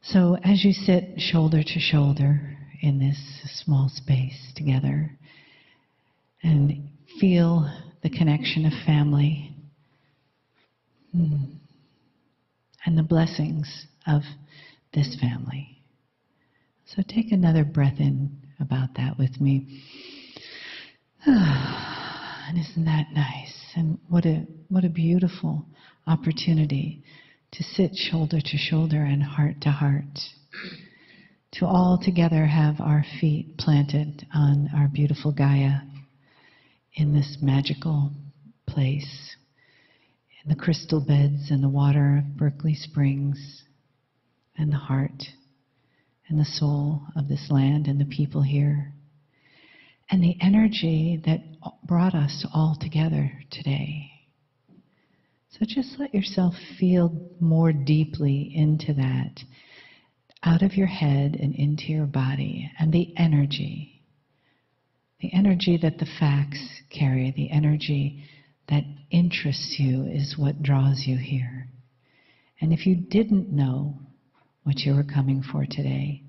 So as you sit shoulder to shoulder in this small space together and feel the connection of family and the blessings of this family. So take another breath in about that with me. And isn't that nice? And what a beautiful opportunity to sit shoulder to shoulder and heart to heart, to all together have our feet planted on our beautiful Gaia in this magical place, in the crystal beds and the water of Berkeley Springs, and the heart and the soul of this land and the people here, and the energy that brought us all together today. So just let yourself feel more deeply into that, out of your head and into your body, and the energy that the facts carry, the energy that interests you is what draws you here. And if you didn't know what you were coming for today,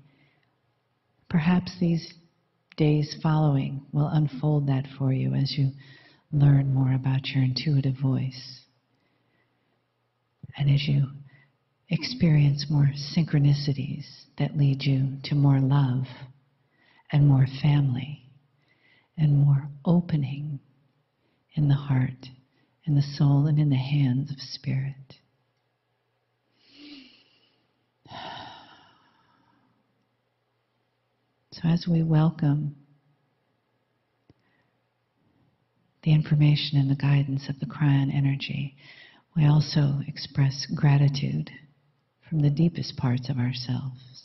perhaps these days following will unfold that for you as you learn more about your intuitive voice. And as you experience more synchronicities that lead you to more love and more family and more opening in the heart, in the soul, and in the hands of spirit. So as we welcome the information and the guidance of the Kryon energy, we also express gratitude from the deepest parts of ourselves,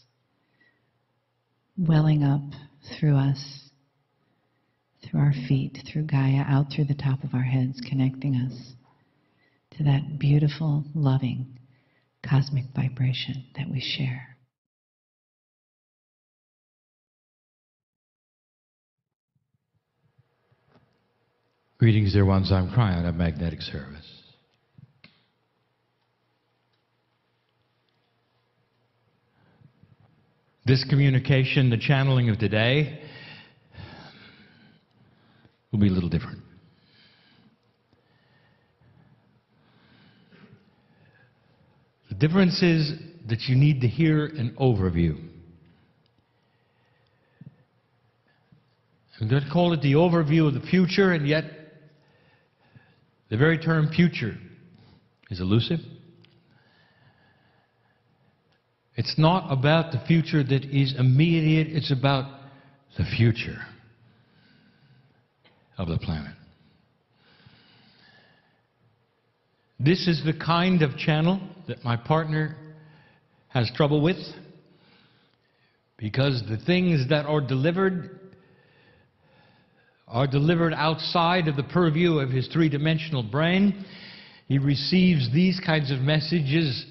welling up through us, through our feet, through Gaia, out through the top of our heads, connecting us to that beautiful, loving, cosmic vibration that we share. Greetings, dear ones. I'm Kryon of Magnetic Service. This communication, the channeling of today, will be a little different. The difference is that you need to hear an overview. I'm going to call it the overview of the future, and yet the very term future is elusive. It's not about the future that is immediate, it's about the future of the planet. This is the kind of channel that my partner has trouble with, because the things that are delivered outside of the purview of his three-dimensional brain. He receives these kinds of messages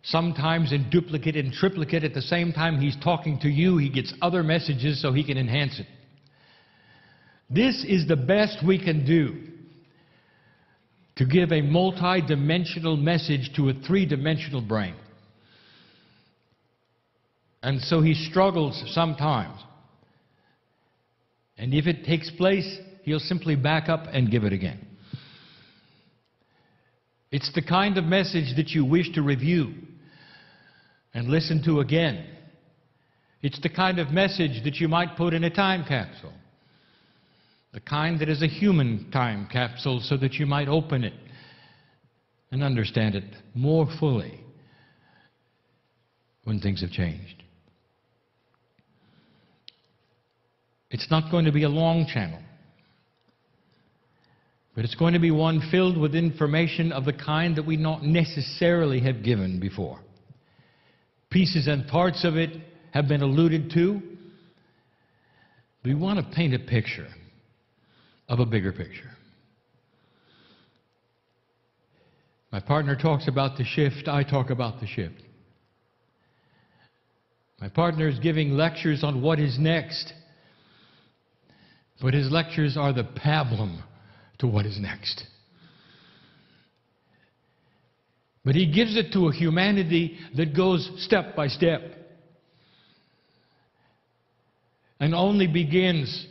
sometimes in duplicate and triplicate. At the same time he's talking to you, he gets other messages so he can enhance it. This is the best we can do to give a multi-dimensional message to a three-dimensional brain. And so he struggles sometimes. And if it takes place, he'll simply back up and give it again. It's the kind of message that you wish to review and listen to again. It's the kind of message that you might put in a time capsule. The kind that is a human time capsule, so that you might open it and understand it more fully when things have changed. It's not going to be a long channel, but it's going to be one filled with information of the kind that we not necessarily have given before. Pieces and parts of it have been alluded to. We want to paint a picture of a bigger picture. My partner talks about the shift, I talk about the shift. My partner is giving lectures on what is next, but his lectures are the pablum to what is next. But He gives it to a humanity that goes step by step and only begins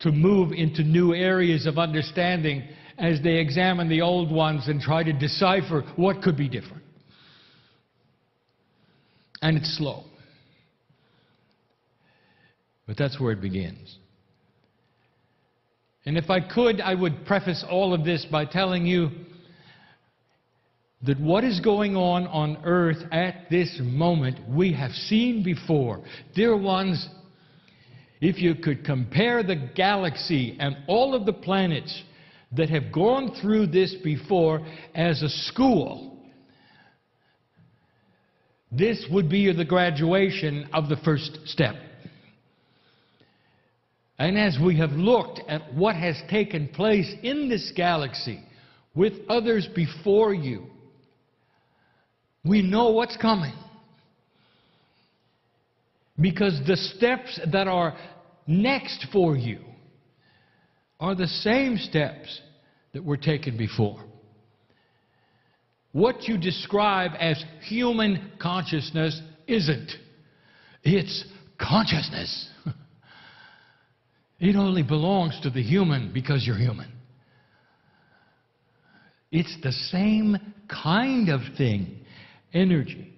to move into new areas of understanding as they examine the old ones and try to decipher what could be different. And it's slow. But that's where it begins. And if I could, I would preface all of this by telling you that what is going on Earth at this moment, we have seen before. Dear ones, if you could compare the galaxy and all of the planets that have gone through this before as a school, this would be the graduation of the first step. And as we have looked at what has taken place in this galaxy with others before you, we know what's coming. Because the steps that are next for you are the same steps that were taken before. What you describe as human consciousness isn't. It's consciousness. It only belongs to the human because you're human. It's the same kind of thing. Energy.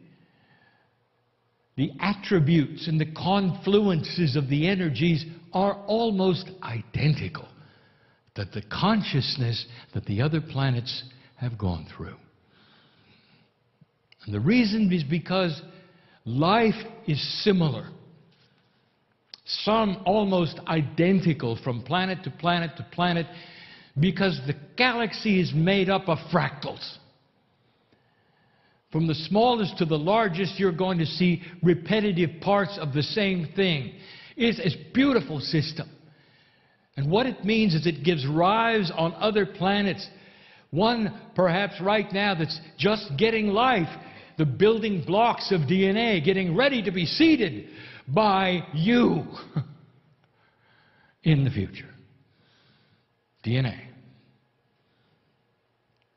The attributes and the confluences of the energies are almost identical to the consciousness that the other planets have gone through. And the reason is because life is similar. Some almost identical from planet to planet to planet, because the galaxy is made up of fractals. From the smallest to the largest, you're going to see repetitive parts of the same thing. It's a beautiful system. And what it means is it gives rise on other planets. One, perhaps right now, that's just getting life, the building blocks of DNA, getting ready to be seeded by you in the future. DNA.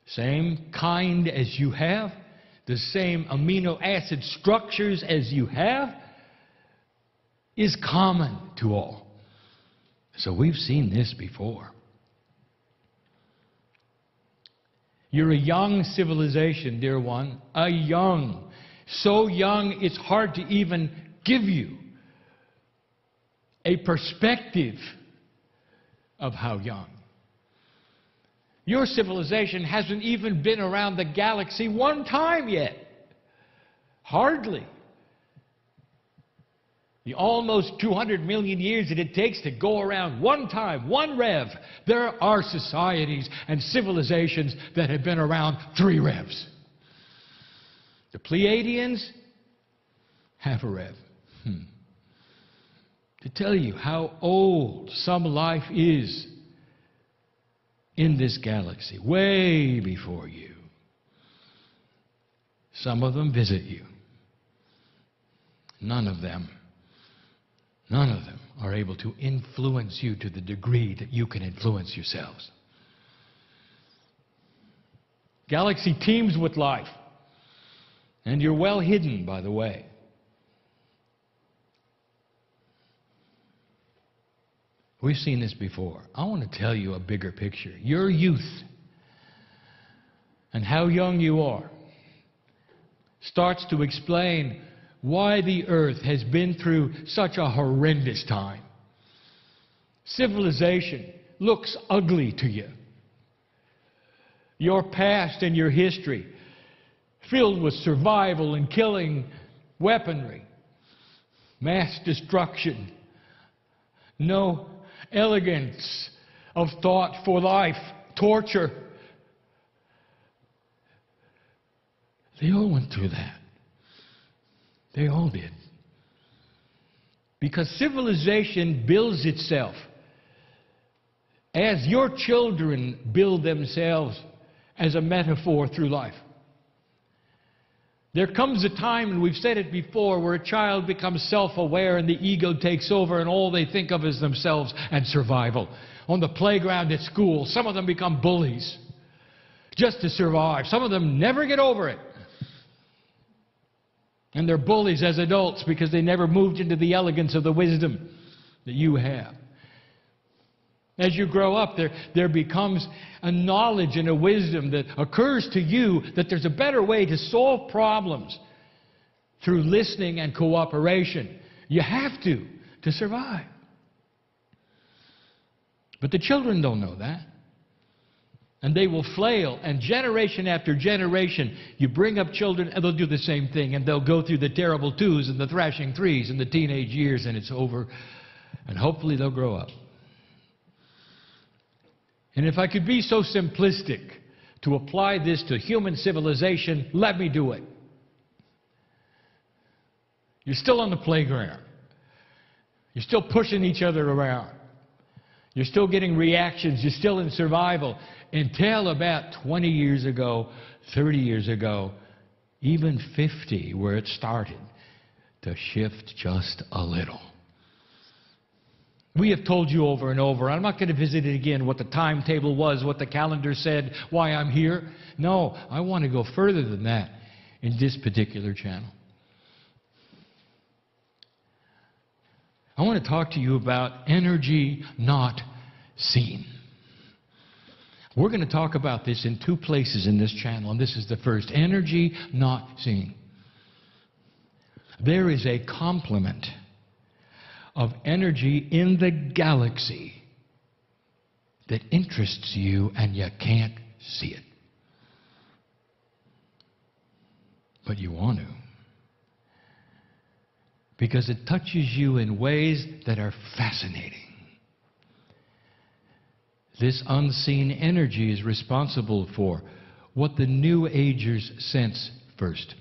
Same kind as you have, the same amino acid structures as you have, is common to all. So we've seen this before. You're a young civilization, dear one, so young it's hard to even give you a perspective of how young. Your civilization hasn't even been around the galaxy one time yet. Hardly. The almost 200 million years that it takes to go around one time, one rev. There are societies and civilizations that have been around 3 revs. The Pleiadians, half a rev. To tell you how old some life is in this galaxy, way before you. Some of them visit you. None of them are able to influence you to the degree that you can influence yourselves. Galaxy teems with life. And you're well hidden, by the way. We've seen this before. I want to tell you a bigger picture. Your youth and how young you are starts to explain why the earth has been through such a horrendous time. Civilization looks ugly to you. Your past and your history filled with survival and killing, weaponry, mass destruction, no elegance of thought for life, torture. They all went through that. They all did. Because civilization builds itself as your children build themselves as a metaphor through life. There comes a time, and we've said it before, where a child becomes self-aware and the ego takes over and all they think of is themselves and survival. On the playground at school, some of them become bullies. just to survive. Some of them never get over it. And they're bullies as adults because they never moved into the elegance of the wisdom that you have. As you grow up, there becomes a knowledge and a wisdom that occurs to you that there's a better way to solve problems through listening and cooperation. You have to survive. But the children don't know that. And they will flail, and generation after generation, you bring up children and they'll do the same thing, and they'll go through the terrible twos and the thrashing threes and the teenage years, and it's over, and hopefully they'll grow up. And if I could be so simplistic to apply this to human civilization, let me do it. You're still on the playground. You're still pushing each other around. You're still getting reactions. You're still in survival. Until about 20 years ago, 30 years ago, even 50, where it started to shift just a little. We have told you over and over, I'm not going to visit it again, what the timetable was, what the calendar said, why I'm here. No, I want to go further than that in this particular channel. I want to talk to you about energy not seen. We're going to talk about this in two places in this channel, and this is the first. Energy not seen. There is a complement of energy in the galaxy that interests you, and you can't see it. But you want to. Because it touches you in ways that are fascinating. This unseen energy is responsible for what the New Agers sense first.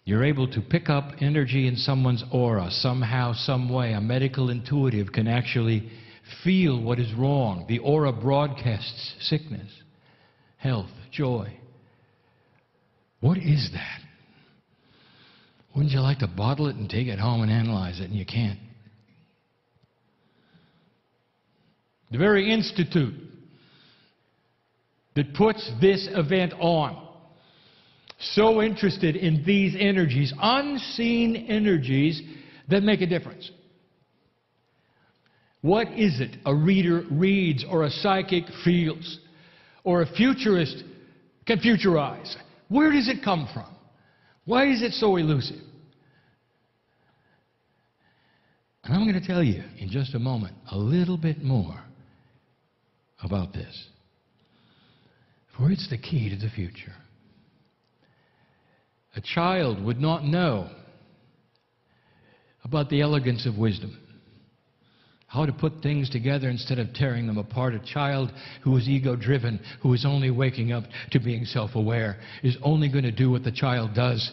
You're able to pick up energy in someone's aura somehow, some way. A medical intuitive can actually feel what is wrong. The aura broadcasts sickness, health, joy. What is that? Wouldn't you like to bottle it and take it home and analyze it, and you can't? The very institute that puts this event on, so interested in these energies, unseen energies that make a difference. What is it a reader reads, or a psychic feels, or a futurist can futurize? Where does it come from? Why is it so elusive? And I'm going to tell you in just a moment a little bit more about this. For it's the key to the future. A child would not know about the elegance of wisdom, how to put things together instead of tearing them apart. A child who is ego-driven, who is only waking up to being self-aware, is only going to do what the child does.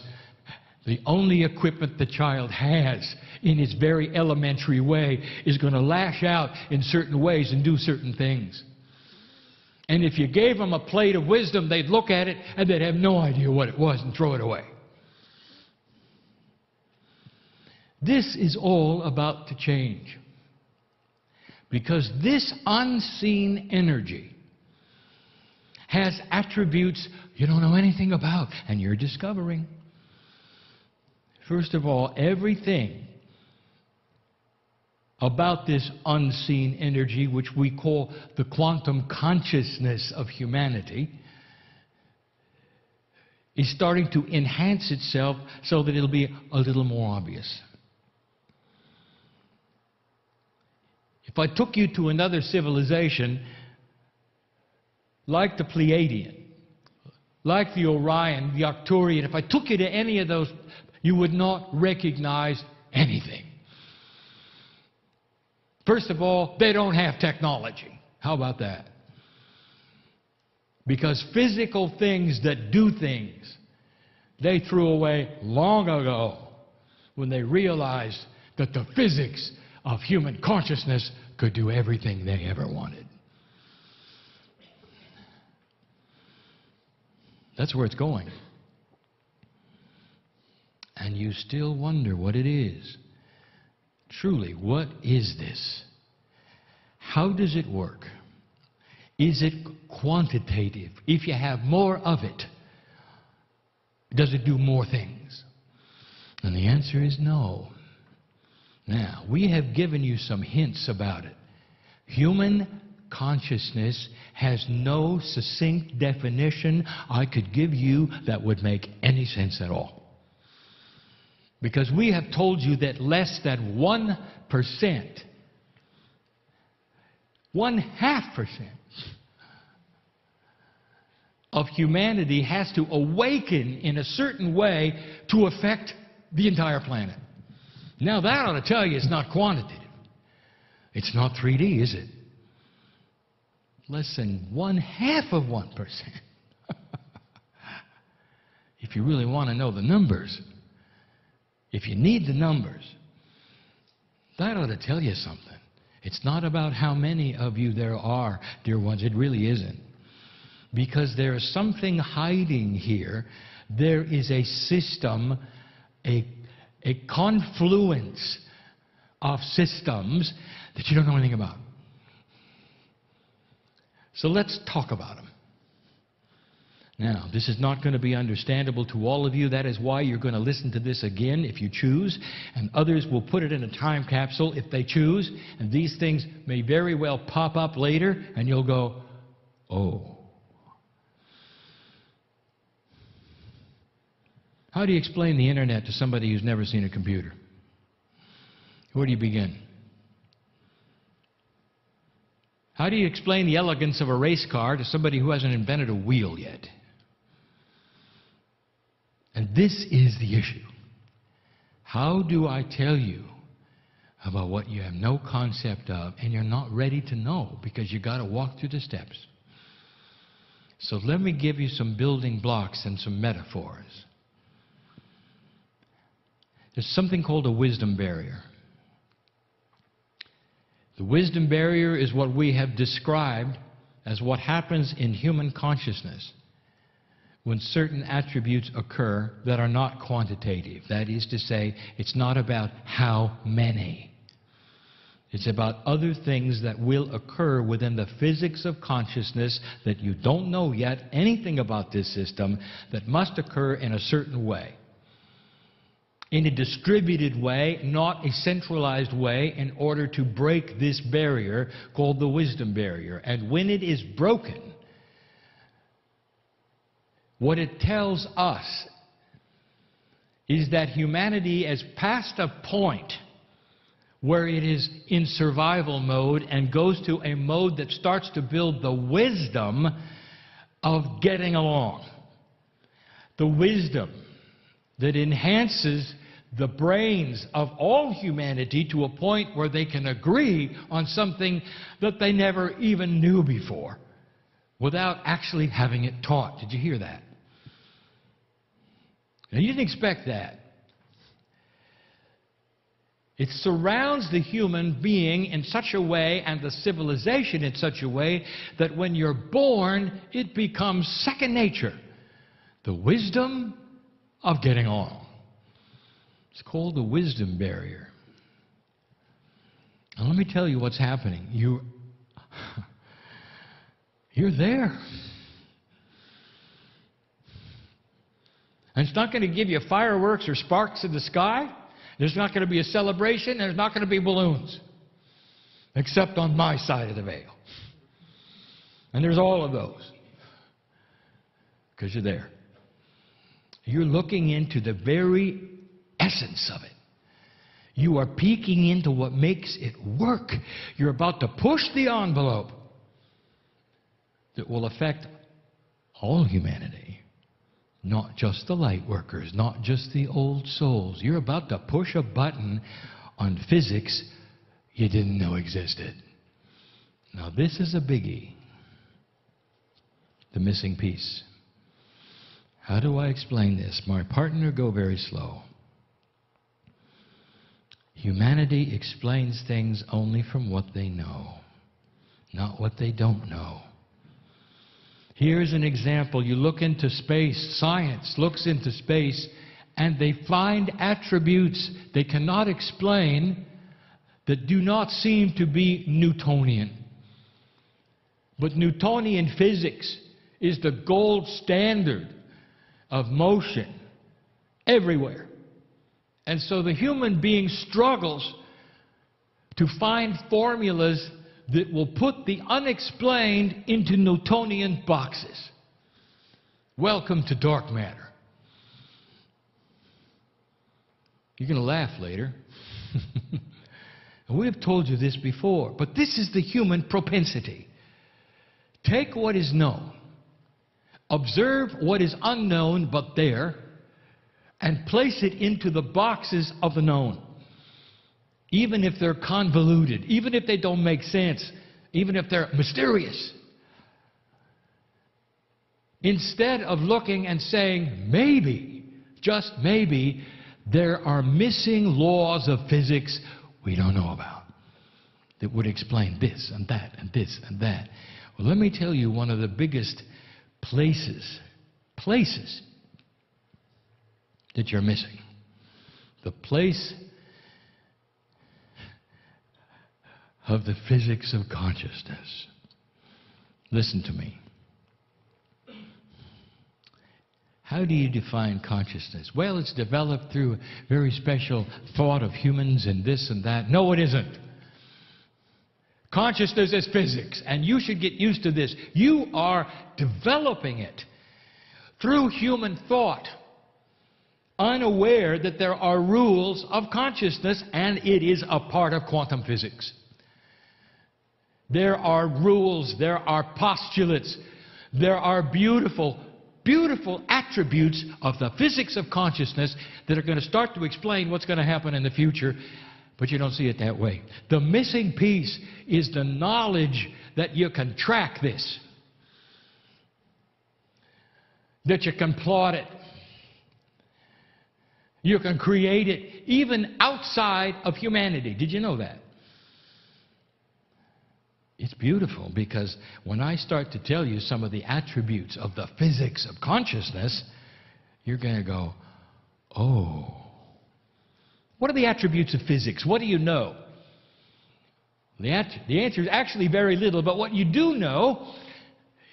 The only equipment the child has in its very elementary way is going to lash out in certain ways and do certain things. And if you gave them a plate of wisdom, they'd look at it and they'd have no idea what it was and throw it away. This is all about to change. Because this unseen energy has attributes you don't know anything about, and you're discovering. First of all, everything about this unseen energy, which we call the quantum consciousness of humanity, is starting to enhance itself so that it'll be a little more obvious. If I took you to another civilization, like the Pleiadian, like the Orion, the Arcturian, if I took you to any of those, you would not recognize anything. First of all, they don't have technology. How about that? Because physical things that do things, they threw away long ago when they realized that the physics of human consciousness could do everything they ever wanted. That's where it's going. And you still wonder what it is. Truly, what is this? How does it work? Is it quantitative? If you have more of it, does it do more things? And the answer is no. Now, we have given you some hints about it. Human consciousness has no succinct definition I could give you that would make any sense at all. Because we have told you that less than 1%, 0.5% of humanity has to awaken in a certain way to affect the entire planet. Now that ought to tell you it's not quantitative. It's not 3D, is it? Less than 0.5%. If you really want to know the numbers, if you need the numbers, that ought to tell you something. It's not about how many of you there are, dear ones. It really isn't. Because there is something hiding here. There is a system, a confluence of systems that you don't know anything about. So let's talk about them. Now, this is not going to be understandable to all of you. That is why you're going to listen to this again if you choose, and others will put it in a time capsule if they choose, and these things may very well pop up later, and you'll go, oh. How do you explain the internet to somebody who's never seen a computer? Where do you begin? How do you explain the elegance of a race car to somebody who hasn't invented a wheel yet? And this is the issue. How do I tell you about what you have no concept of and you're not ready to know because you've got to walk through the steps? So let me give you some building blocks and some metaphors. There's something called a wisdom barrier. The wisdom barrier is what we have described as what happens in human consciousness when certain attributes occur that are not quantitative. That is to say, it's not about how many. It's about other things that will occur within the physics of consciousness that you don't know yet anything about this system that must occur in a certain way. In a distributed way, not a centralized way, in order to break this barrier called the wisdom barrier. And when it is broken, what it tells us is that humanity has passed a point where it is in survival mode and goes to a mode that starts to build the wisdom of getting along. The wisdom that enhances the brains of all humanity to a point where they can agree on something that they never even knew before without actually having it taught. Did you hear that? Now, you didn't expect that. It surrounds the human being in such a way and the civilization in such a way that when you're born, it becomes second nature. The wisdom of getting along. It's called the wisdom barrier. Now let me tell you what's happening. You're there. And it's not going to give you fireworks or sparks in the sky. There's not going to be a celebration. There's not going to be balloons. Except on my side of the veil. And there's all of those. Because you're there. You're looking into the very essence of it. You are peeking into what makes it work. You're about to push the envelope that will affect all humanity. Not just the light workers, not just the old souls. You're about to push a button on physics you didn't know existed. Now this is a biggie. The missing piece. How do I explain this? My partner, go very slow. Humanity explains things only from what they know, not what they don't know. Here's an example. You look into space, science looks into space, and they find attributes they cannot explain that do not seem to be Newtonian. But Newtonian physics is the gold standard of motion everywhere. And so the human being struggles to find formulas that will put the unexplained into Newtonian boxes. Welcome to dark matter. You're going to laugh later. And we have told you this before, but this is the human propensity. Take what is known, observe what is unknown but there, and place it into the boxes of the known. Even if they're convoluted, even if they don't make sense, even if they're mysterious. Instead of looking and saying, maybe, just maybe, there are missing laws of physics we don't know about that would explain this and that and this and that. Well, let me tell you one of the biggest places that you're missing. The place of the physics of consciousness. Listen to me. How do you define consciousness? Well, it's developed through very special thought of humans and this and that. No, it isn't. Consciousness is physics, and you should get used to this. You are developing it through human thought, unaware that there are rules of consciousness, and it is a part of quantum physics. There are rules, there are postulates, there are beautiful attributes of the physics of consciousness that are going to start to explain what's going to happen in the future, but you don't see it that way. The missing piece is the knowledge that you can track this, that you can plot it, you can create it, even outside of humanity. Did you know that? It's beautiful, because when I start to tell you some of the attributes of the physics of consciousness, you're going to go, oh. What are the attributes of physics? What do you know? The answer is actually very little, but what you do know,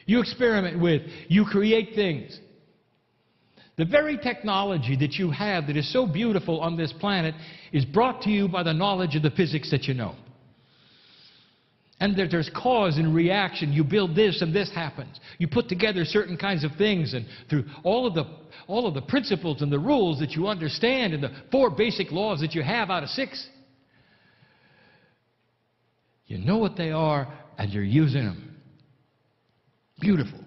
you experiment with, you create things. The very technology that you have that is so beautiful on this planet is brought to you by the knowledge of the physics that you know. And that there's cause and reaction. You build this and this happens. You put together certain kinds of things, and through all of the principles and the rules that you understand and the 4 basic laws that you have out of 6, you know what they are and you're using them. Beautiful.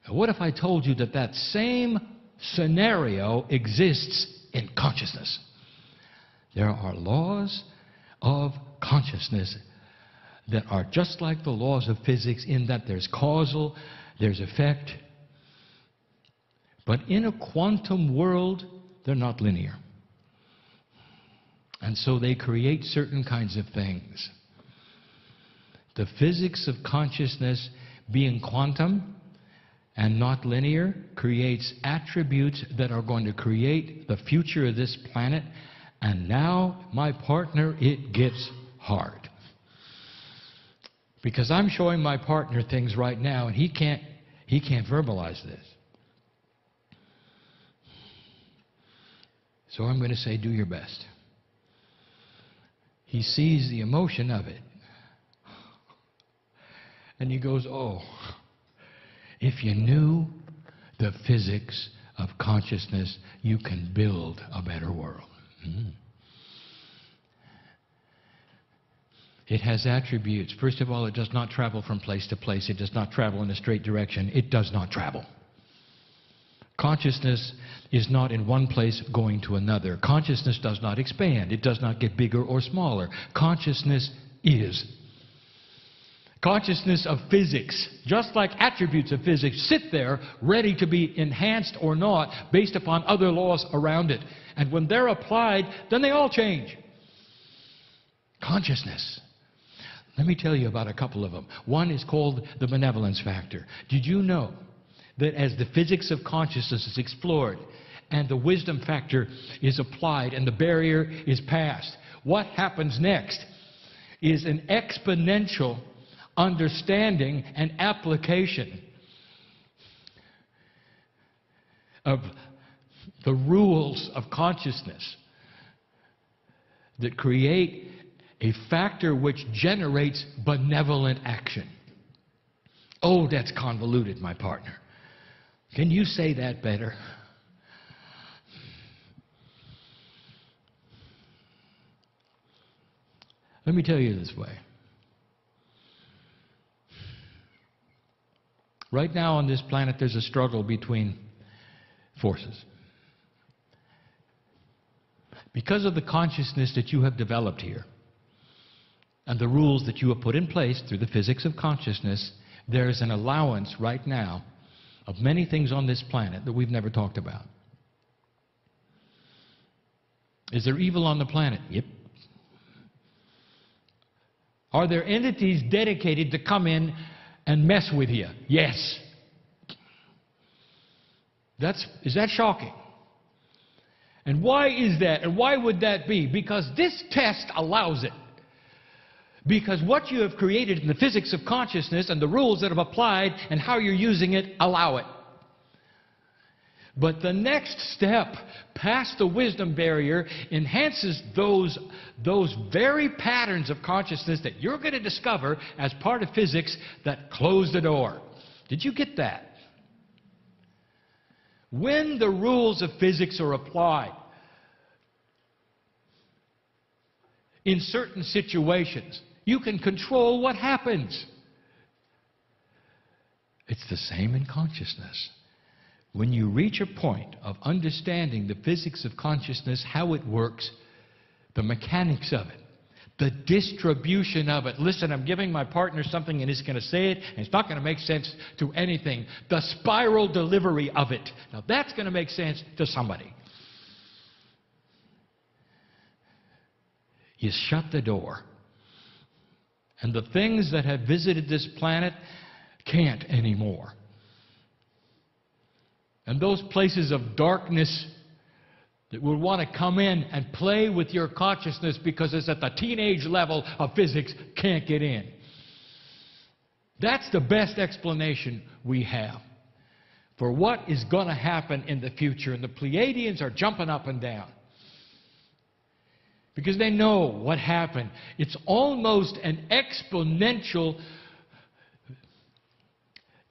Now, what if I told you that that same scenario exists in consciousness? There are laws of consciousness that are just like the laws of physics, in that there's causal, there's effect. But in a quantum world, they're not linear. And so they create certain kinds of things. The physics of consciousness, being quantum and not linear, creates attributes that are going to create the future of this planet. And now, my partner, it gets hard. Because I'm showing my partner things right now, and he can't verbalize this. So I'm going to say, do your best. He sees the emotion of it. And he goes, oh, if you knew the physics of consciousness, you can build a better world. Mm-hmm. It has attributes. First of all, it does not travel from place to place. It does not travel in a straight direction. It does not travel. Consciousness is not in one place going to another. Consciousness does not expand. It does not get bigger or smaller. Consciousness is. Consciousness of physics, just like attributes of physics, sit there ready to be enhanced or not based upon other laws around it. And when they're applied, then they all change. Consciousness. Let me tell you about a couple of them. One is called the benevolence factor. Did you know that as the physics of consciousness is explored and the wisdom factor is applied and the barrier is passed, what happens next is an exponential understanding and application of the rules of consciousness that create a factor which generates benevolent action. Oh, that's convoluted, my partner. Can you say that better? Let me tell you this way. Right now on this planet, there's a struggle between forces. Because of the consciousness that you have developed here and the rules that you have put in place through the physics of consciousness, there is an allowance right now of many things on this planet that we've never talked about. Is there evil on the planet? Yep. Are there entities dedicated to come in and mess with you? Yes. Is that shocking? And why is that? And why would that be? Because this test allows it. Because what you have created in the physics of consciousness and the rules that have applied and how you're using it allow it. But the next step past the wisdom barrier enhances those very patterns of consciousness that you're going to discover as part of physics that close the door. Did you get that? When the rules of physics are applied in certain situations, you can control what happens. It's the same in consciousness. When you reach a point of understanding the physics of consciousness, how it works, the mechanics of it, the distribution of it. Listen, I'm giving my partner something and he's going to say it and it's not going to make sense to anything. The spiral delivery of it. Now that's going to make sense to somebody. You shut the door. And the things that have visited this planet can't anymore. And those places of darkness that would want to come in and play with your consciousness because it's at the teenage level of physics can't get in. That's the best explanation we have for what is going to happen in the future. And the Pleiadians are jumping up and down because they know what happened. It's almost an exponential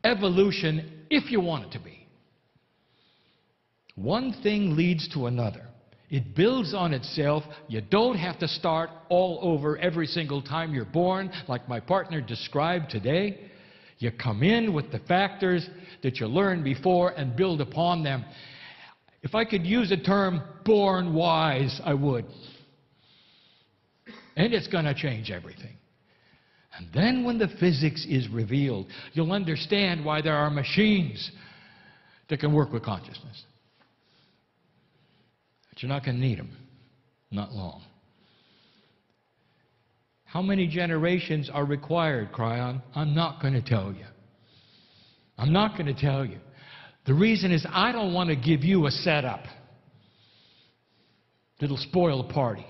evolution if you want it to be. One thing leads to another. It builds on itself. You don't have to start all over every single time you're born, like my partner described today. You come in with the factors that you learned before and build upon them. If I could use the term born wise, I would. And it's going to change everything. And then when the physics is revealed, you'll understand why there are machines that can work with consciousness. But you're not going to need them. Not long. How many generations are required, Kryon? I'm not going to tell you. I'm not going to tell you. The reason is I don't want to give you a setup that'll spoil the party.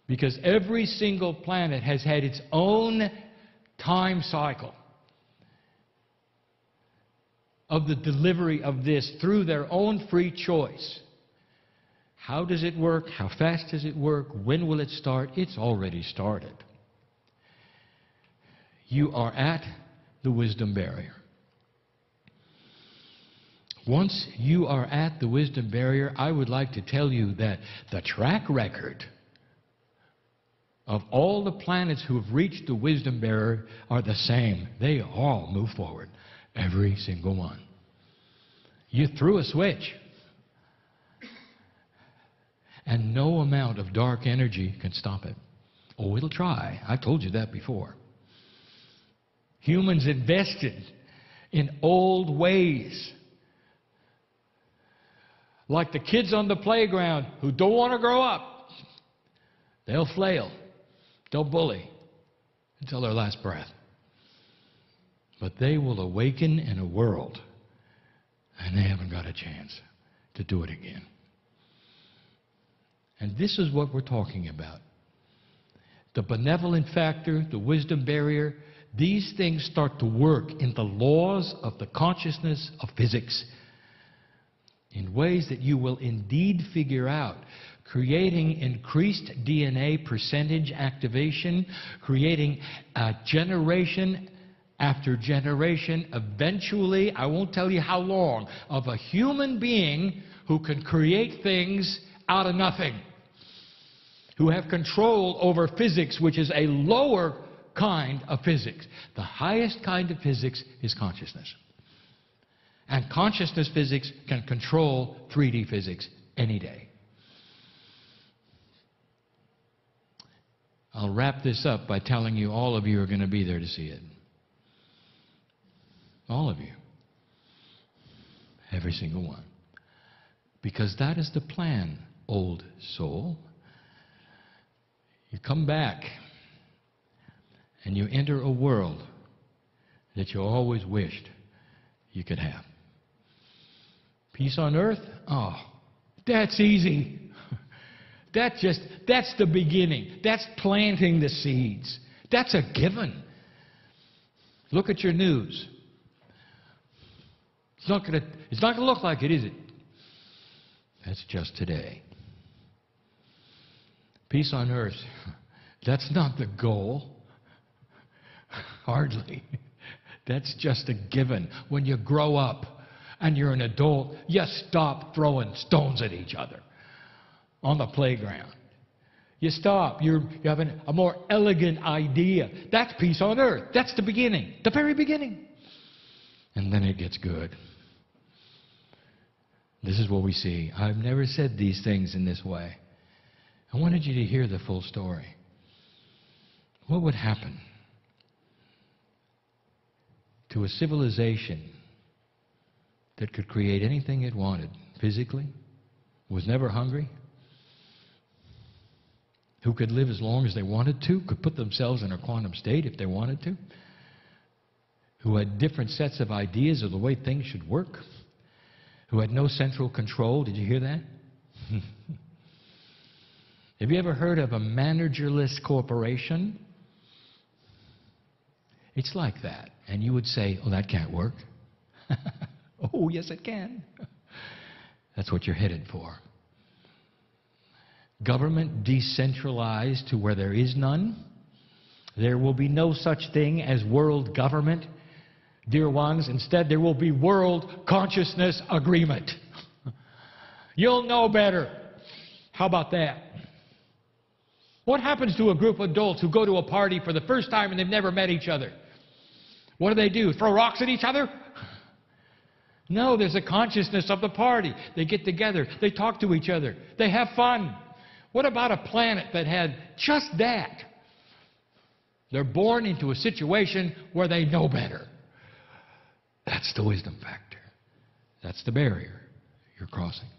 Because every single planet has had its own time cycle of the delivery of this through their own free choice. How does it work? How fast does it work? When will it start? It's already started. You are at the wisdom barrier. Once you are at the wisdom barrier, I would like to tell you that the track record of all the planets who have reached the wisdom barrier are the same. They all move forward. Every single one. You threw a switch. And no amount of dark energy can stop it. Oh, it'll try. I told you that before. Humans invested in old ways. Like the kids on the playground who don't want to grow up. They'll flail. They'll bully until their last breath. But they will awaken in a world, and they haven't got a chance to do it again. And this is what we're talking about. the benevolent factor, the wisdom barrier, these things start to work in the laws of the consciousness of physics in ways that you will indeed figure out, creating increased DNA percentage activation, creating a generation after generation, eventually, I won't tell you how long, of a human being who can create things out of nothing, who have control over physics, which is a lower kind of physics. The highest kind of physics is consciousness. And consciousness physics can control 3D physics any day. I'll wrap this up by telling you all of you are going to be there to see it. All of you. Every single one. Because that is the plan, old soul. You come back and you enter a world that you always wished you could have. Peace on earth? Oh, that's easy. That's the beginning. That's planting the seeds. That's a given. Look at your news. It's not going to look like it, is it? That's just today. Peace on earth. That's not the goal. Hardly. That's just a given. When you grow up and you're an adult, you stop throwing stones at each other on the playground. You stop. You have a more elegant idea. That's peace on earth. That's the beginning. The very beginning. And then it gets good. This is what we see. I've never said these things in this way. I wanted you to hear the full story. What would happen to a civilization that could create anything it wanted physically, was never hungry, who could live as long as they wanted to, could put themselves in a quantum state if they wanted to, who had different sets of ideas of the way things should work, who had no central control? Did you hear that? Have you ever heard of a managerless corporation? It's like that. And you would say, oh, that can't work. Oh, yes, it can. That's what you're headed for. Government decentralized to where there is none. There will be no such thing as world government, dear ones. Instead, there will be world consciousness agreement. You'll know better. How about that? What happens to a group of adults who go to a party for the first time and they've never met each other? What do? Throw rocks at each other? No, there's a consciousness of the party. They get together. They talk to each other. They have fun. What about a planet that had just that? They're born into a situation where they know better. That's the wisdom factor. That's the barrier you're crossing.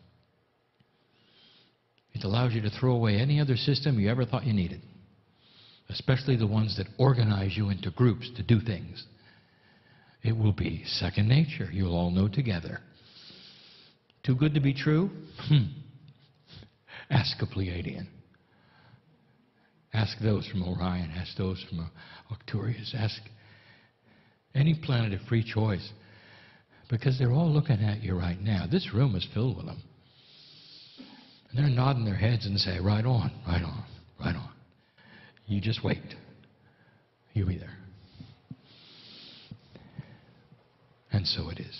It allows you to throw away any other system you ever thought you needed, especially the ones that organize you into groups to do things. It will be second nature. You'll all know together. Too good to be true? Ask a Pleiadian. Ask those from Orion. Ask those from Arcturus. Ask any planet of free choice. Because they're all looking at you right now. This room is filled with them. And they're nodding their heads and say, right on, right on, right on. You just wait. You'll be there. And so it is.